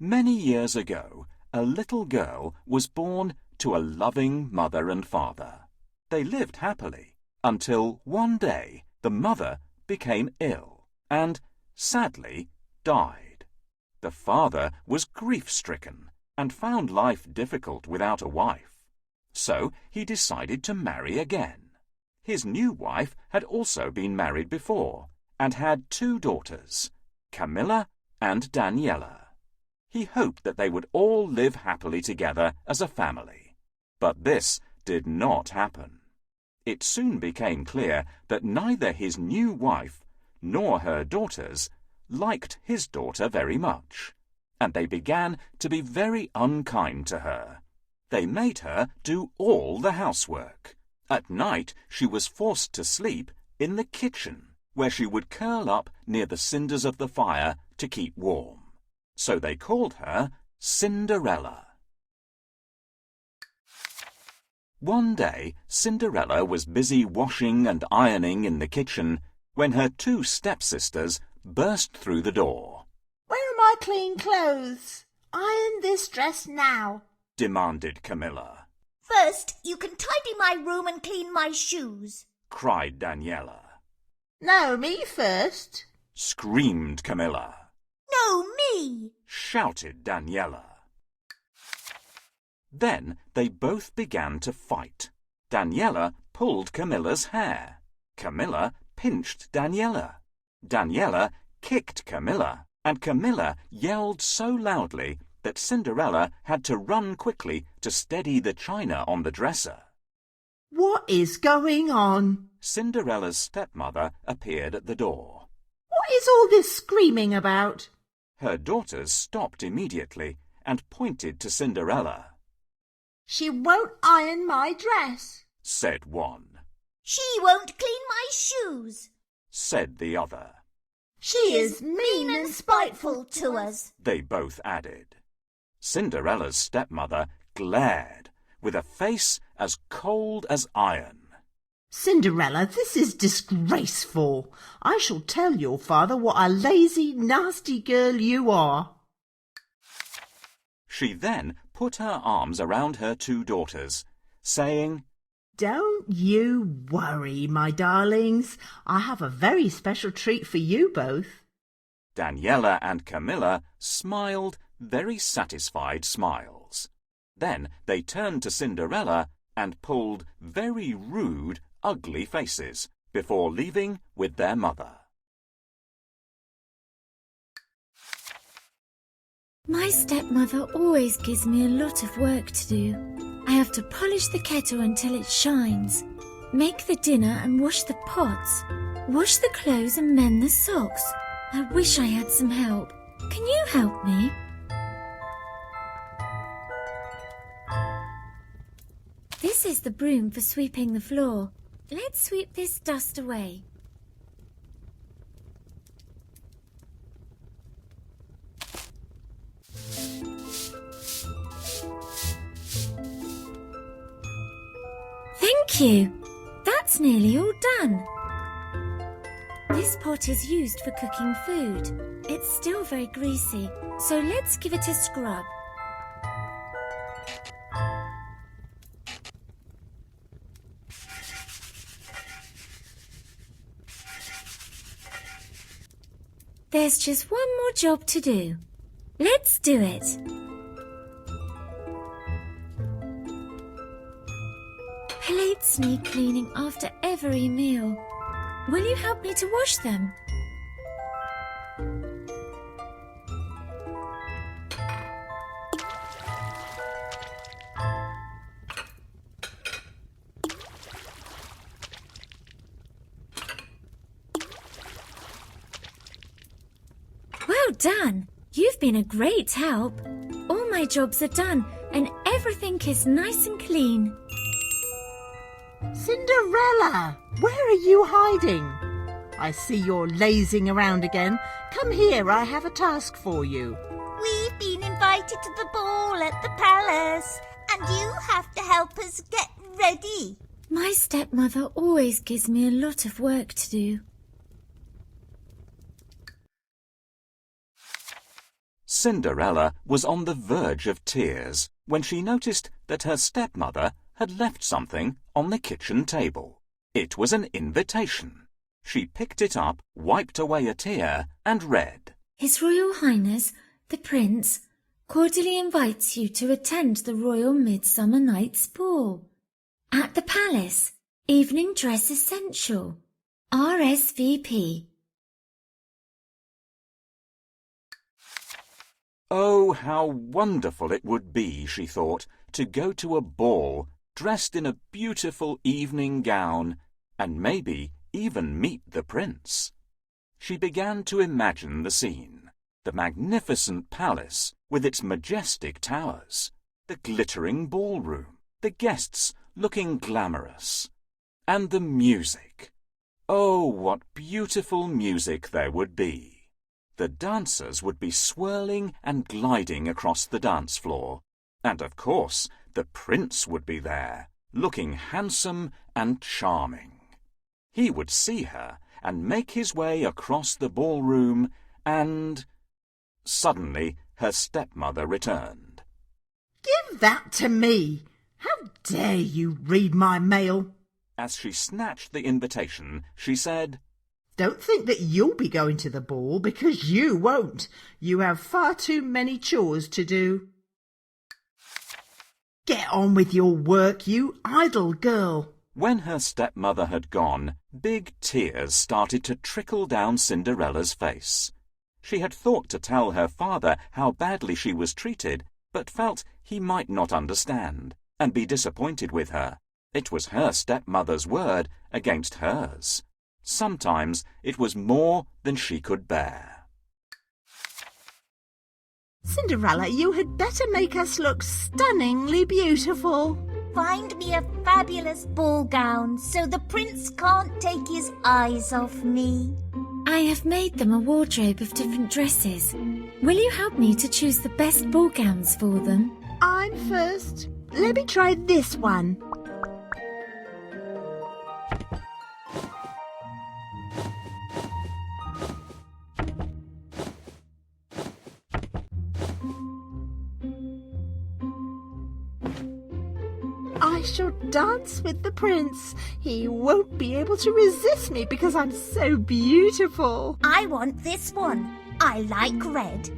Many years ago, a little girl was born to a loving mother and father. They lived happily until one day the mother became ill and, sadly, died. The father was grief-stricken and found life difficult without a wife. So he decided to marry again. His new wife had also been married before and had 2 daughters, Camilla and Daniela. He hoped that they would all live happily together as a family. But this did not happen. It soon became clear that neither his new wife nor her daughters liked his daughter very much, and they began to be very unkind to her. They made her do all the housework. At night she was forced to sleep in the kitchen, where she would curl up near the cinders of the fire to keep warm. So they called her Cinderella. One day, Cinderella was busy washing and ironing in the kitchen when her 2 stepsisters burst through the door. "Where are my clean clothes? Iron this dress now," demanded Camilla. "First, you can tidy my room and clean my shoes," cried Daniela. "No, me first," screamed Camilla. "No, me!" shouted Daniela. Then they both began to fight. Daniela pulled Camilla's hair. Camilla pinched Daniela. Daniela kicked Camilla, and Camilla yelled so loudly that Cinderella had to run quickly to steady the china on the dresser. "What is going on?" Cinderella's stepmother appeared at the door. "What is all this screaming about?" Her daughters stopped immediately and pointed to Cinderella. "She won't iron my dress," said one. "She won't clean my shoes," said the other. "She is mean and spiteful to us," they both added. Cinderella's stepmother glared with a face as cold as iron. "Cinderella, this is disgraceful. I shall tell your father what a lazy, nasty girl you are." She then put her arms around her 2 daughters, saying, "Don't you worry, my darlings. I have a very special treat for you both." Daniela and Camilla smiled very satisfied smiles. Then they turned to Cinderella and pulled very rude, ugly faces before leaving with their mother. My stepmother always gives me a lot of work to do. I have to polish the kettle until it shines, make the dinner and wash the pots, wash the clothes and mend the socks. I wish I had some help. Can you help me? This is the broom for sweeping the floor. Let's sweep this dust away. Thank you. That's nearly all done. This pot is used for cooking food. It's still very greasy, so let's give it a scrub. There's just one more job to do. Let's do it. Plates need cleaning after every meal. Will you help me to wash them? Well done! You've been a great help. All my jobs are done and everything is nice and clean. "Cinderella, where are you hiding? I see you're lazing around again. Come here, I have a task for you." "We've been invited to the ball at the palace, and you have to help us get ready." My stepmother always gives me a lot of work to do. Cinderella was on the verge of tears when she noticed that her stepmother had left something on the kitchen table. It was an invitation. She picked it up, wiped away a tear, and read, His Royal Highness, the Prince, cordially invites you to attend the Royal Midsummer Night's Ball. At the Palace, evening dress essential. RSVP. Oh, how wonderful it would be, she thought, to go to a ball dressed in a beautiful evening gown and maybe even meet the prince. She began to imagine the scene, the magnificent palace with its majestic towers, the glittering ballroom, the guests looking glamorous, and the music. Oh, what beautiful music there would be! The dancers would be swirling and gliding across the dance floor, and of course the prince would be there, looking handsome and charming. He would see her and make his way across the ballroom and... Suddenly her stepmother returned. Give that to me! How dare you read my mail? As she snatched the invitation, she said, Don't think that you'll be going to the ball, because you won't. You have far too many chores to do. Get on with your work, you idle girl. When her stepmother had gone, big tears started to trickle down Cinderella's face. She had thought to tell her father how badly she was treated, but felt he might not understand and be disappointed with her. It was her stepmother's word against hers. Sometimes it was more than she could bear. Cinderella, you had better make us look stunningly beautiful. Find me a fabulous ball gown so the prince can't take his eyes off me. I have made them a wardrobe of different dresses. Will you help me to choose the best ball gowns for them? I'm first. Let me try this one. I shall dance with the prince. He won't be able to resist me because I'm so beautiful. I want this one. I like red.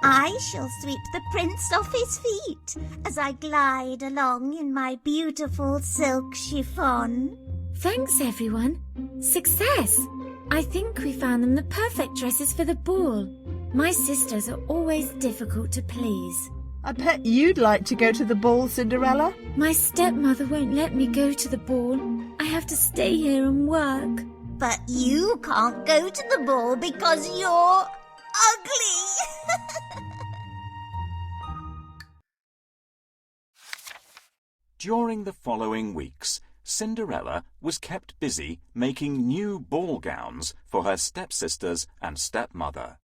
I shall sweep the prince off his feet as I glide along in my beautiful silk chiffon. Thanks, everyone. Success! I think we found them the perfect dresses for the ball. My sisters are always difficult to please. I bet you'd like to go to the ball, Cinderella. My stepmother won't let me go to the ball. I have to stay here and work. But you can't go to the ball because you're ugly. During the following weeks, Cinderella was kept busy making new ball gowns for her stepsisters and stepmother.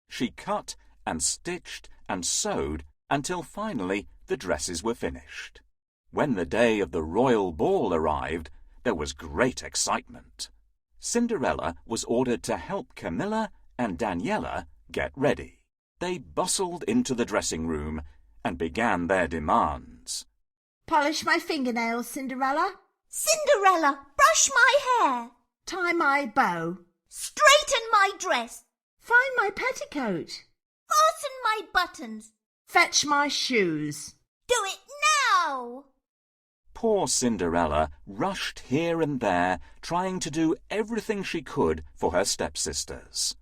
She cut and stitched and sewed until finally the dresses were finished. When the day of the royal ball arrived, there was great excitement. Cinderella was ordered to help Camilla and Daniela get ready. They bustled into the dressing room and began their demands. Polish my fingernails, Cinderella. Cinderella, brush my hair. Tie my bow. Straighten my dress. Find my petticoat. Fasten my buttons. Fetch my shoes. Do it now. Poor Cinderella rushed here and there, trying to do everything she could for her stepsisters.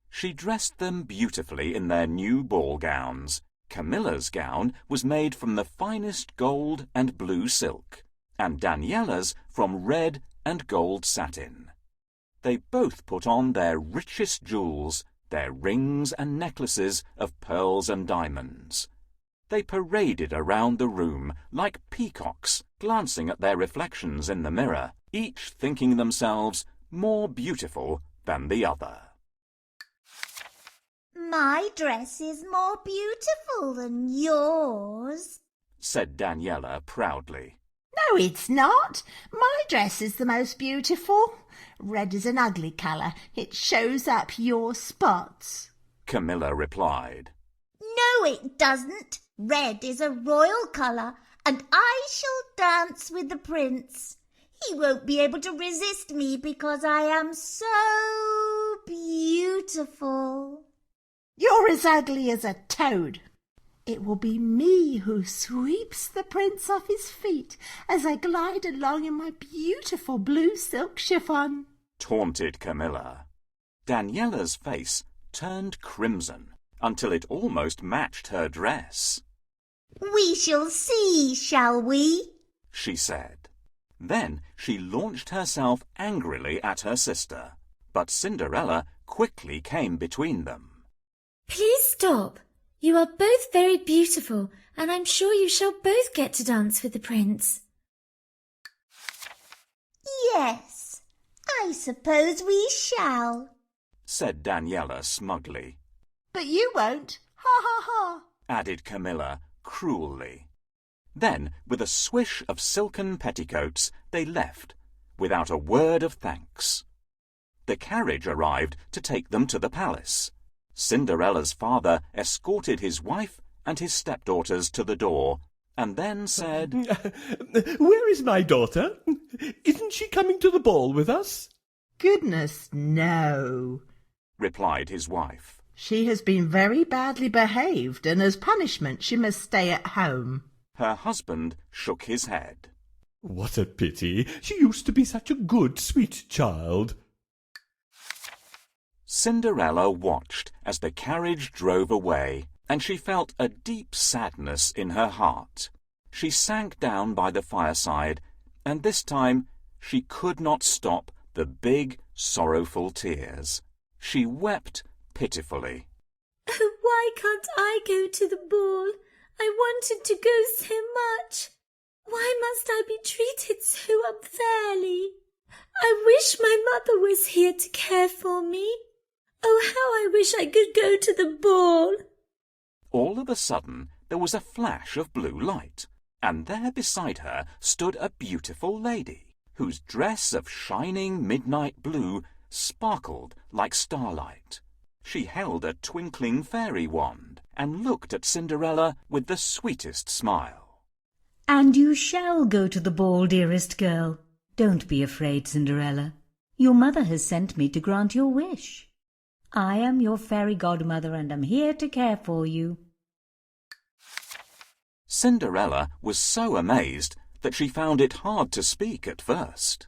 She dressed them beautifully in their new ball gowns. Camilla's gown was made from the finest gold and blue silk, and Daniela's from red and gold satin. They both put on their richest jewels, their rings and necklaces of pearls and diamonds. They paraded around the room like peacocks, glancing at their reflections in the mirror, each thinking themselves more beautiful than the other. My dress is more beautiful than yours, said Daniela proudly. No, it's not. My dress is the most beautiful. Red is an ugly colour. It shows up your spots. Camilla replied. No, it doesn't. Red is a royal colour, and I shall dance with the prince. He won't be able to resist me because I am so beautiful. You're as ugly as a toad. It will be me who sweeps the prince off his feet as I glide along in my beautiful blue silk chiffon, taunted Camilla. Daniela's face turned crimson until it almost matched her dress. We shall see, shall we? She said. Then she launched herself angrily at her sister, but Cinderella quickly came between them. Please stop. You are both very beautiful, and I'm sure you shall both get to dance with the prince. Yes, I suppose we shall, said Daniela smugly. But you won't. Ha ha ha, added Camilla cruelly. Then, with a swish of silken petticoats, they left, without a word of thanks. The carriage arrived to take them to the palace. Cinderella's father escorted his wife and his stepdaughters to the door, and then said, Where is my daughter? Isn't she coming to the ball with us? Goodness, no, replied his wife. She has been very badly behaved, and as punishment she must stay at home. Her husband shook his head. What a pity. She used to be such a good, sweet child. Cinderella watched as the carriage drove away, and she felt a deep sadness in her heart. She sank down by the fireside, and this time she could not stop the big, sorrowful tears. She wept pitifully. Oh, why can't I go to the ball? I wanted to go so much. Why must I be treated so unfairly? I wish my mother was here to care for me. Oh, how I wish I could go to the ball. All of a sudden, there was a flash of blue light, and there beside her stood a beautiful lady, whose dress of shining midnight blue sparkled like starlight. She held a twinkling fairy wand and looked at Cinderella with the sweetest smile. And you shall go to the ball, dearest girl. Don't be afraid, Cinderella. Your mother has sent me to grant your wish. I am your fairy godmother, and am here to care for you. Cinderella was so amazed that she found it hard to speak at first.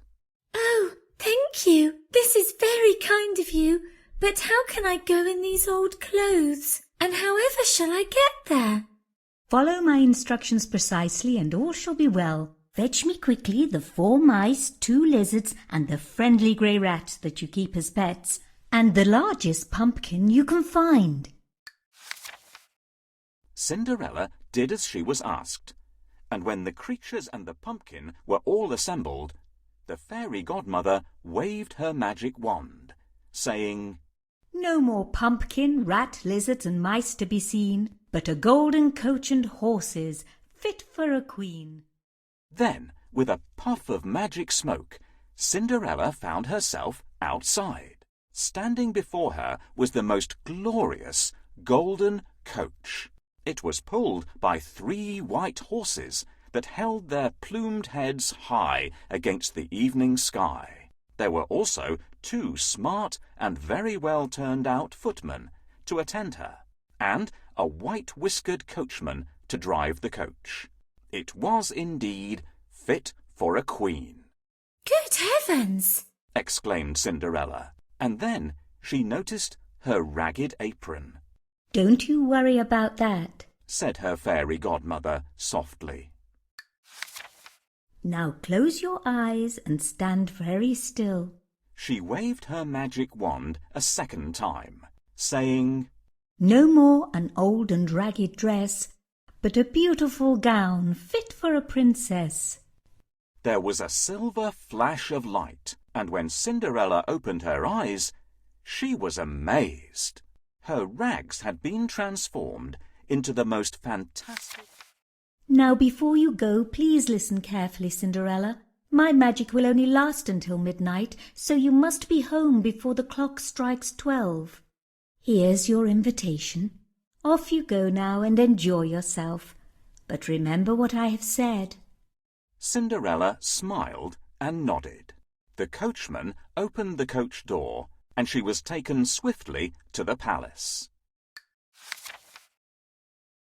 Oh, thank you. This is very kind of you. But how can I go in these old clothes? And however shall I get there? Follow my instructions precisely, and all shall be well. Fetch me quickly the 4 mice, 2 lizards, and the friendly grey rat that you keep as pets, and the largest pumpkin you can find. Cinderella did as she was asked, and when the creatures and the pumpkin were all assembled, the fairy godmother waved her magic wand, saying, No more pumpkin, rat, lizards, and mice to be seen, but a golden coach and horses, fit for a queen. Then, with a puff of magic smoke, Cinderella found herself outside. Standing before her was the most glorious golden coach. It was pulled by 3 white horses that held their plumed heads high against the evening sky. There were also 2 smart and very well-turned-out footmen to attend her, and a white-whiskered coachman to drive the coach. It was indeed fit for a queen. Good heavens! Exclaimed Cinderella, and then she noticed her ragged apron. Don't you worry about that, said her fairy godmother softly. Now close your eyes and stand very still. She waved her magic wand a second time, saying, No more an old and ragged dress, but a beautiful gown fit for a princess. There was a silver flash of light, and when Cinderella opened her eyes, she was amazed. Her rags had been transformed into the most fantastic... Now before you go, please listen carefully, Cinderella. My magic will only last until midnight, so you must be home before the clock strikes 12. Here's your invitation. Off you go now and enjoy yourself. But remember what I have said. Cinderella smiled and nodded. The coachman opened the coach door, and she was taken swiftly to the palace.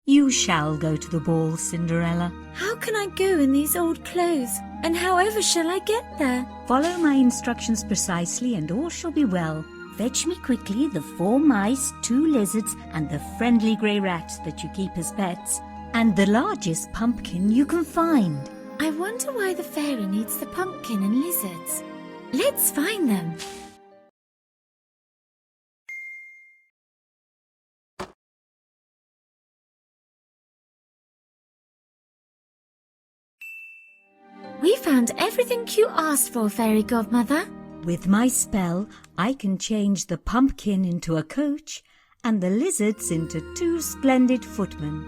You shall go to the ball, Cinderella. How can I go in these old clothes? And however shall I get there? Follow my instructions precisely and all shall be well. Fetch me quickly the 4 mice, 2 lizards, and the friendly grey rat that you keep as pets, and the largest pumpkin you can find. I wonder why the fairy needs the pumpkin and lizards. Let's find them. We found everything you asked for, Fairy Godmother. With my spell, I can change the pumpkin into a coach and the lizards into 2 splendid footmen.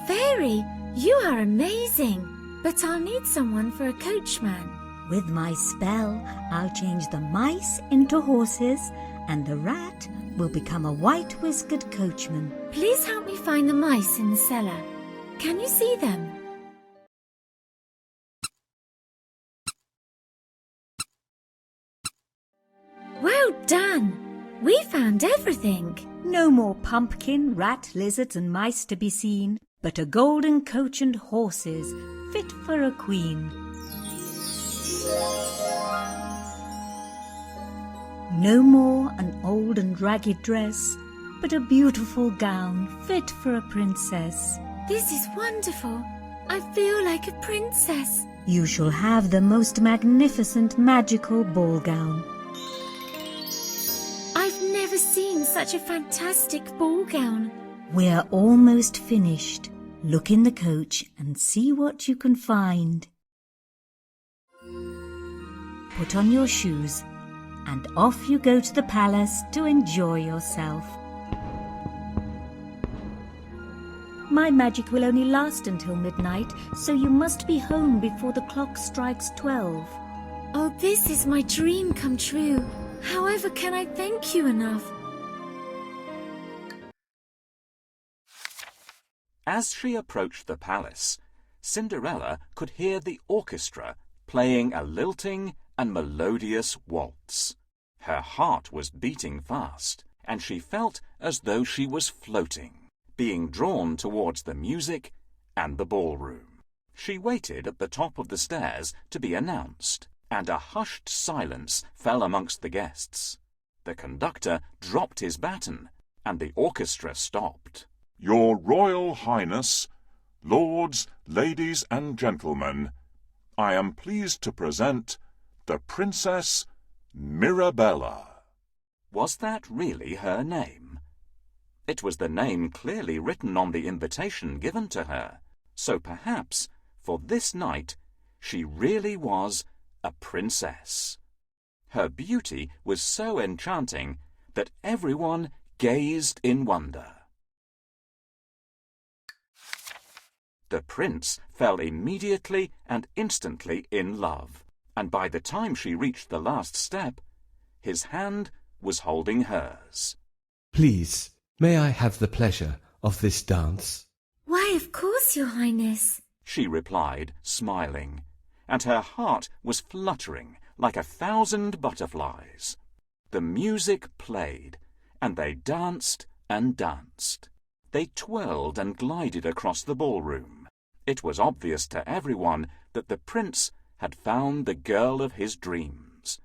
Fairy, you are amazing, but I'll need someone for a coachman. With my spell, I'll change the mice into horses and the rat will become a white-whiskered coachman. Please help me find the mice in the cellar. Can you see them? Well done! We found everything. No more pumpkin, rat, lizards and mice to be seen, but a golden coach and horses fit for a queen. No more an old and ragged dress, but a beautiful gown fit for a princess. This is wonderful. I feel like a princess. You shall have the most magnificent magical ball gown. I've never seen such a fantastic ball gown. We're almost finished. Look in the coach and see what you can find. Put on your shoes and off you go to the palace to enjoy yourself. My magic will only last until midnight, so you must be home before the clock strikes 12. Oh, this is my dream come true. However can I thank you enough? As she approached the palace, Cinderella could hear the orchestra playing a lilting and melodious waltz. Her heart was beating fast, and she felt as though she was floating, being drawn towards the music and the ballroom. She waited at the top of the stairs to be announced, and a hushed silence fell amongst the guests. The conductor dropped his baton, and the orchestra stopped. Your Royal Highness, lords, ladies and gentlemen, I am pleased to present the Princess Mirabella. Was that really her name? It was the name clearly written on the invitation given to her, so perhaps, for this night, she really was a princess. Her beauty was so enchanting that everyone gazed in wonder. The prince fell immediately and instantly in love, and by the time she reached the last step, his hand was holding hers. Please, may I have the pleasure of this dance? Why, of course, Your Highness, she replied, smiling, and her heart was fluttering like 1,000 butterflies. The music played, and they danced and danced. They twirled and glided across the ballroom. It was obvious to everyone that the prince had found the girl of his dreams,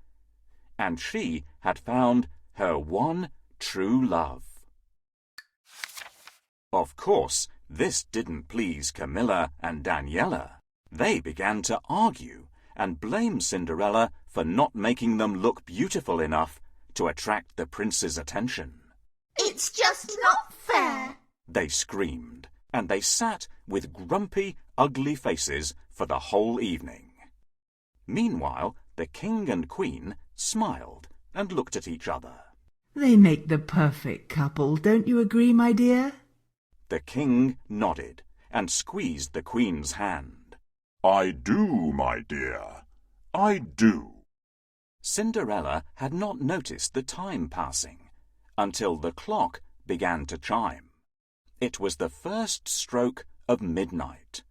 and she had found her one true love. Of course, this didn't please Camilla and Daniela. They began to argue and blame Cinderella for not making them look beautiful enough to attract the prince's attention. It's just not fair, they screamed, and they sat with grumpy, ugly faces for the whole evening. Meanwhile, the king and queen smiled and looked at each other. They make the perfect couple, don't you agree, my dear? The king nodded and squeezed the queen's hand. I do, my dear. I do. Cinderella had not noticed the time passing until the clock began to chime. It was the first stroke of midnight.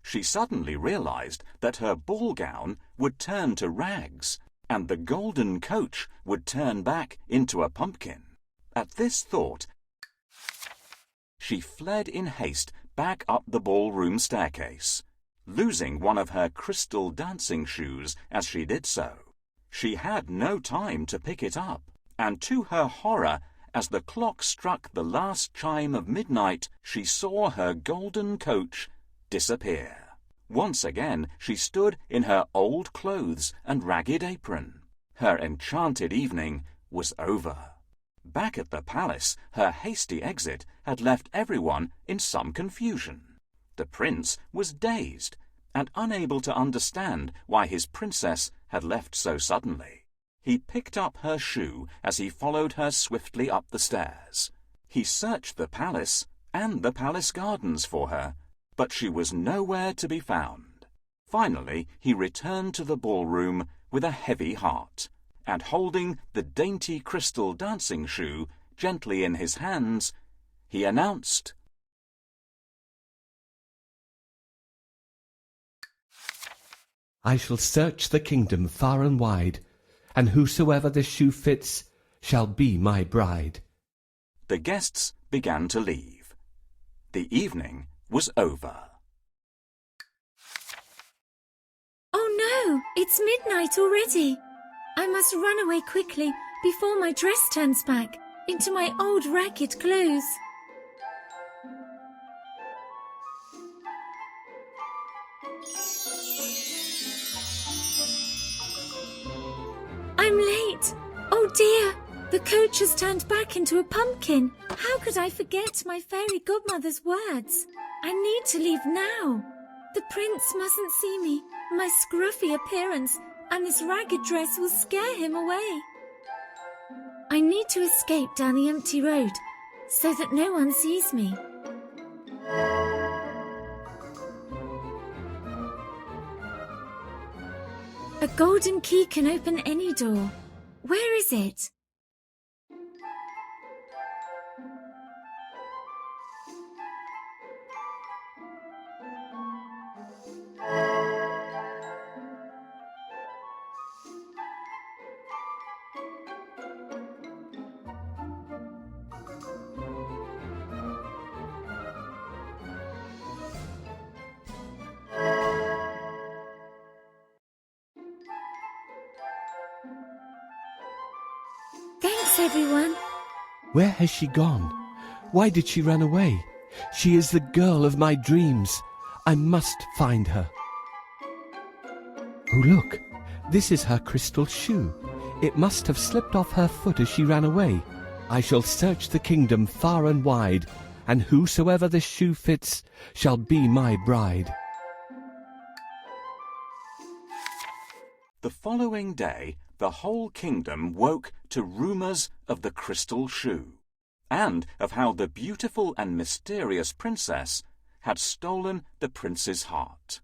She suddenly realized that her ball gown would turn to rags and the golden coach would turn back into a pumpkin. At this thought, she fled in haste back up the ballroom staircase, losing one of her crystal dancing shoes as she did so. She had no time to pick it up, and to her horror, as the clock struck the last chime of midnight, she saw her golden coach disappear. Once again she stood in her old clothes and ragged apron. Her enchanted evening was over. Back at the palace, her hasty exit had left everyone in some confusion. The prince was dazed and unable to understand why his princess had left so suddenly. He picked up her shoe as he followed her swiftly up the stairs. He searched the palace and the palace gardens for her, but she was nowhere to be found. Finally, he returned to the ballroom with a heavy heart, and holding the dainty crystal dancing shoe gently in his hands, he announced, I shall search the kingdom far and wide, and whosoever the shoe fits shall be my bride. The guests began to leave. The evening was over. Oh no, it's midnight already. I must run away quickly before my dress turns back into my old ragged clothes. I'm late. Oh dear, the coach has turned back into a pumpkin. How could I forget my fairy godmother's words? I need to leave now. The prince mustn't see me. My scruffy appearance and this ragged dress will scare him away. I need to escape down the empty road so that no one sees me. A golden key can open any door. Where is it? Thanks, everyone. Where has she gone? Why did she run away? She is the girl of my dreams. I must find her. Oh, look, this is her crystal shoe. It must have slipped off her foot as she ran away. I shall search the kingdom far and wide, and whosoever the shoe fits shall be my bride. The following day, the whole kingdom woke to rumours of the crystal shoe, and of how the beautiful and mysterious princess had stolen the prince's heart.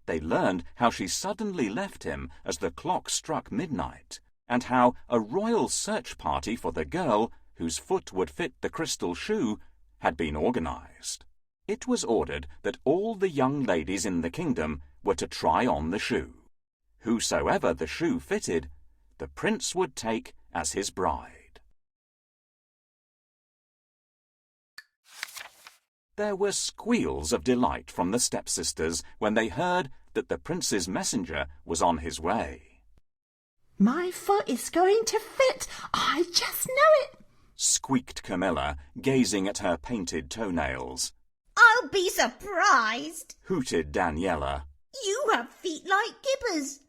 They learned how she suddenly left him as the clock struck midnight, and how a royal search party for the girl whose foot would fit the crystal shoe had been organised. It was ordered that all the young ladies in the kingdom were to try on the shoe. Whosoever the shoe fitted, the prince would take as his bride. There were squeals of delight from the stepsisters when they heard that the prince's messenger was on his way. My foot is going to fit. I just know it, squeaked Camilla, gazing at her painted toenails. I'll be surprised. Hooted Daniela. You have feet like gibbers.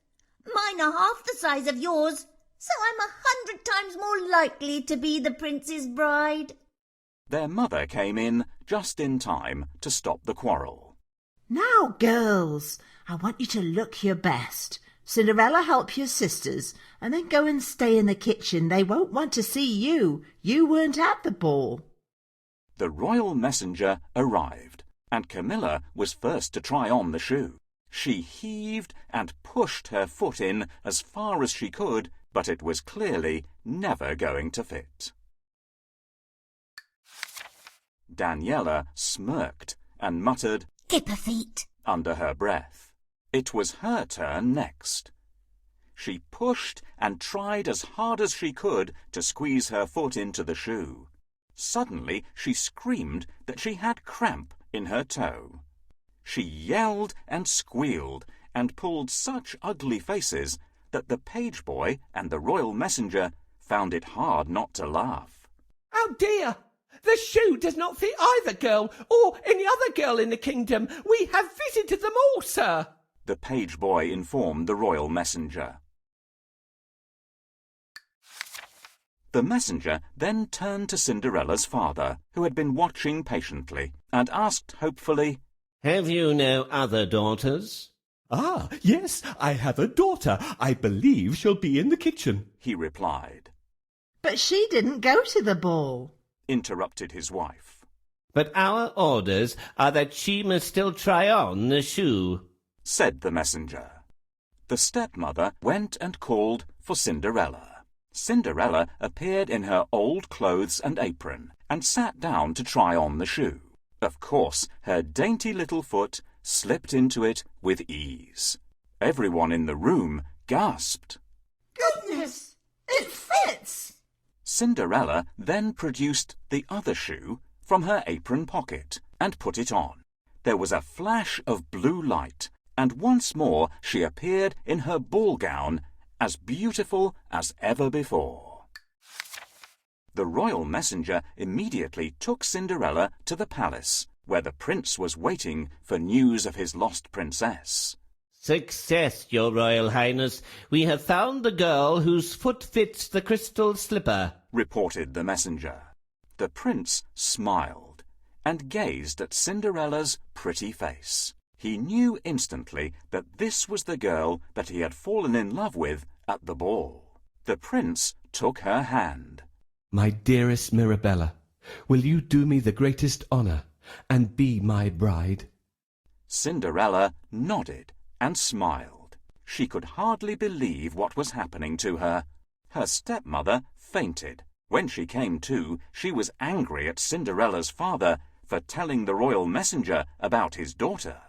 Mine are half the size of yours, so I'm 100 times more likely to be the prince's bride. Their mother came in just in time to stop the quarrel. Now, girls, I want you to look your best. Cinderella, help your sisters, and then go and stay in the kitchen. They won't want to see you. You weren't at the ball. The royal messenger arrived, and Camilla was first to try on the shoe. She heaved and pushed her foot in as far as she could, but it was clearly never going to fit. Daniela smirked and muttered, "Kipper-feet." under her breath. It was her turn next. She pushed and tried as hard as she could to squeeze her foot into the shoe. Suddenly she screamed that she had cramp in her toe. She yelled and squealed and pulled such ugly faces that the page boy and the royal messenger found it hard not to laugh. Oh dear! The shoe does not fit either girl or any other girl in the kingdom. We have visited them all, sir, the page boy informed the royal messenger. The messenger then turned to Cinderella's father, who had been watching patiently, and asked hopefully, "Have you no other daughters?" Ah, yes, I have a daughter. I believe she'll be in the kitchen, he replied. But she didn't go to the ball, interrupted his wife. "But our orders are that she must still try on the shoe," said the messenger. The stepmother went and called for Cinderella. Cinderella appeared in her old clothes and apron and sat down to try on the shoe. Of course, her dainty little foot slipped into it with ease. Everyone in the room gasped. Goodness, it fits! Cinderella then produced the other shoe from her apron pocket and put it on. There was a flash of blue light, and once more she appeared in her ball gown, as beautiful as ever before. The royal messenger immediately took Cinderella to the palace, where the prince was waiting for news of his lost princess. "Success, your royal highness. We have found the girl whose foot fits the crystal slipper," reported the messenger. The prince smiled and gazed at Cinderella's pretty face. He knew instantly that this was the girl that he had fallen in love with at the ball. The prince took her hand. My dearest Mirabella, will you do me the greatest honour and be my bride? Cinderella nodded and smiled. She could hardly believe what was happening to her. Her stepmother fainted. When she came to, she was angry at Cinderella's father for telling the royal messenger about his daughter.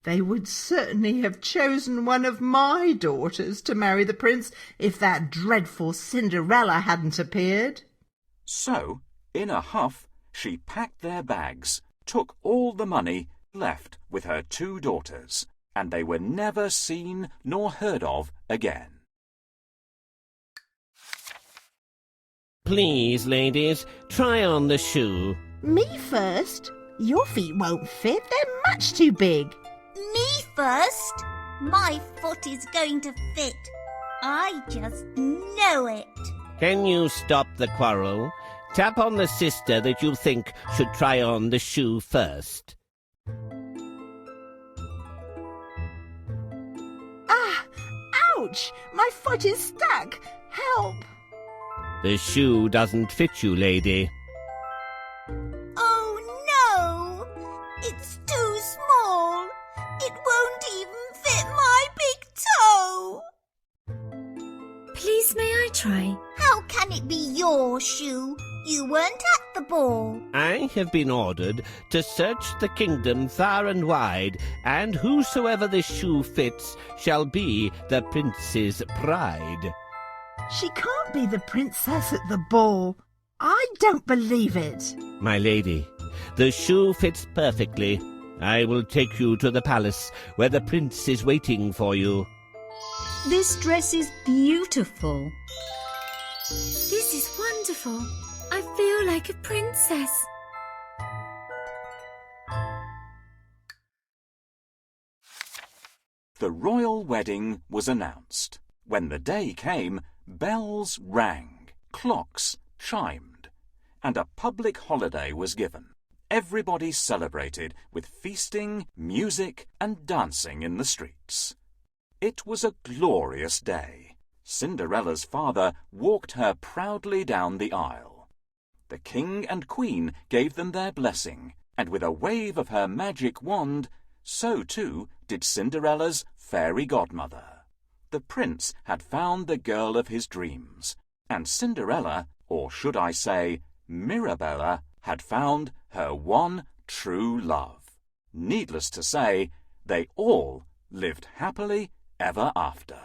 They would certainly have chosen one of my daughters to marry the prince if that dreadful Cinderella hadn't appeared. So, in a huff, she packed their bags, took all the money, left with her 2 daughters, and they were never seen nor heard of again. "Please, ladies, try on the shoe." Me first? Your feet won't fit. They're much too big. Me first? My foot is going to fit. I just know it. "Can you stop the quarrel? Tap on the sister that you think should try on the shoe first." Ah! Ouch! My foot is stuck. Help! "The shoe doesn't fit you, lady." Oh no! It's too small. It won't even fit my big toe. Please, may I try? How can it be your shoe? You weren't at the ball. "I have been ordered to search the kingdom far and wide, and whosoever this shoe fits shall be the prince's pride." She can't be the princess at the ball. I don't believe it. "My lady, the shoe fits perfectly. I will take you to the palace where the prince is waiting for you." This dress is beautiful. This is wonderful. I feel like a princess. The royal wedding was announced. When the day came, bells rang, clocks chimed, and a public holiday was given. everybody celebrated with feasting, music, and dancing in the streets. It was a glorious day. Cinderella's father walked her proudly down the aisle. The king and queen gave them their blessing, and with a wave of her magic wand, so too did Cinderella's fairy godmother. The prince had found the girl of his dreams, and Cinderella, or should I say Mirabella, had found her one true love. Needless to say, they all lived happily ever after.